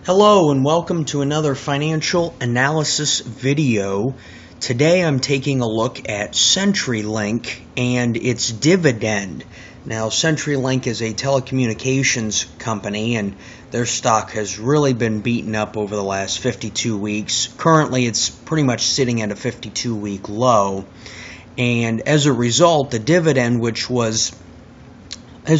Hello and welcome to another financial analysis video. Today I'm taking a look at CenturyLink and its dividend. Now CenturyLink is a telecommunications company and their stock has really been beaten up over the last 52 weeks. Currently it's pretty much sitting at a 52-week low, and as a result the dividend, which has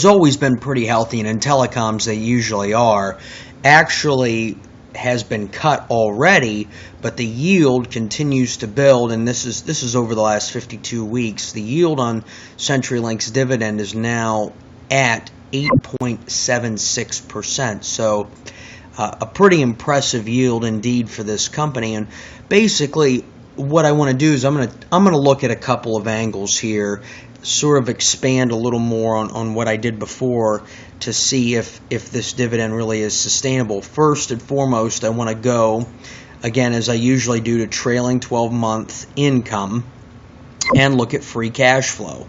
always been pretty healthy, and in telecoms they usually are, actually has been cut already, but the yield continues to build, and this is over the last 52 weeks. The yield on CenturyLink's dividend is now at 8.76%. So a pretty impressive yield indeed for this company. And basically what I want to do is I'm going to look at a couple of angles here, sort of expand a little more on what I did before to see if this dividend really is sustainable. First and foremost, I want to go, again, as I usually do, to trailing 12-month income and look at free cash flow.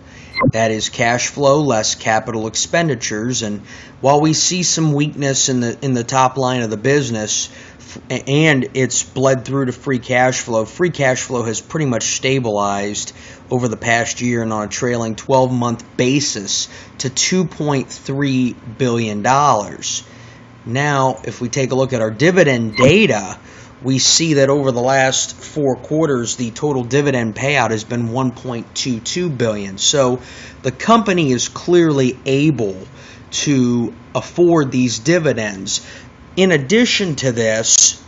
That is cash flow less capital expenditures. And while we see some weakness in the top line of the business, and it's bled through to free cash flow has pretty much stabilized over the past year and on a trailing 12-month basis to $2.3 billion. Now, if we take a look at our dividend data, we see that over the last 4 quarters, the total dividend payout has been $1.22 billion. So the company is clearly able to afford these dividends. In addition to this,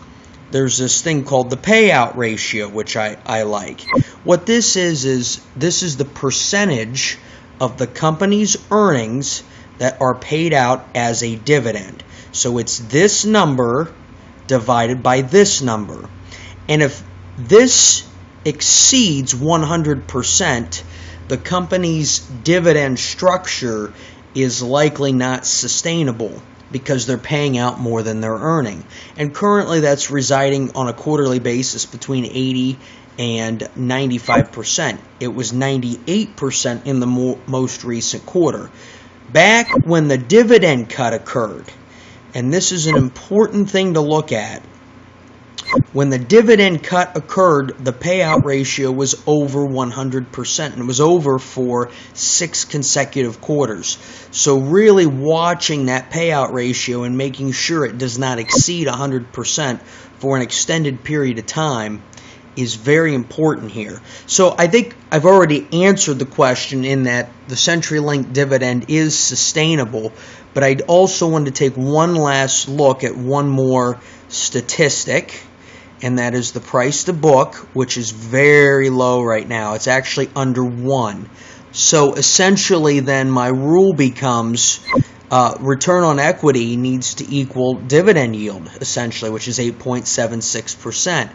there's this thing called the payout ratio, which I like. What this is the percentage of the company's earnings that are paid out as a dividend. So it's this number divided by this number. And if this exceeds 100%, the company's dividend structure is likely not sustainable, because they're paying out more than they're earning. And currently that's residing on a quarterly basis between 80 and 95%. It was 98% in the most recent quarter. Back when the dividend cut occurred, and this is an important thing to look at, when the dividend cut occurred, the payout ratio was over 100%, and it was over for 6 consecutive quarters. So really watching that payout ratio and making sure it does not exceed 100% for an extended period of time is very important here. So I think I've already answered the question in that the CenturyLink dividend is sustainable, but I'd also want to take one last look at one more statistic, and that is the price to book, which is very low right now. It's actually under 1. So essentially then my rule becomes return on equity needs to equal dividend yield, essentially, which is 8.76%.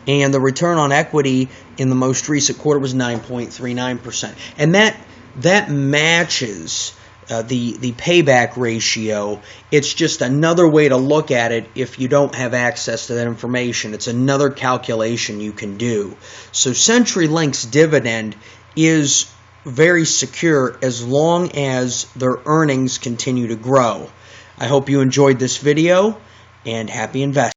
And the return on equity in the most recent quarter was 9.39%. And that matches the payback ratio. It's just another way to look at it if you don't have access to that information. It's another calculation you can do. So CenturyLink's dividend is very secure as long as their earnings continue to grow. I hope you enjoyed this video, and happy investing.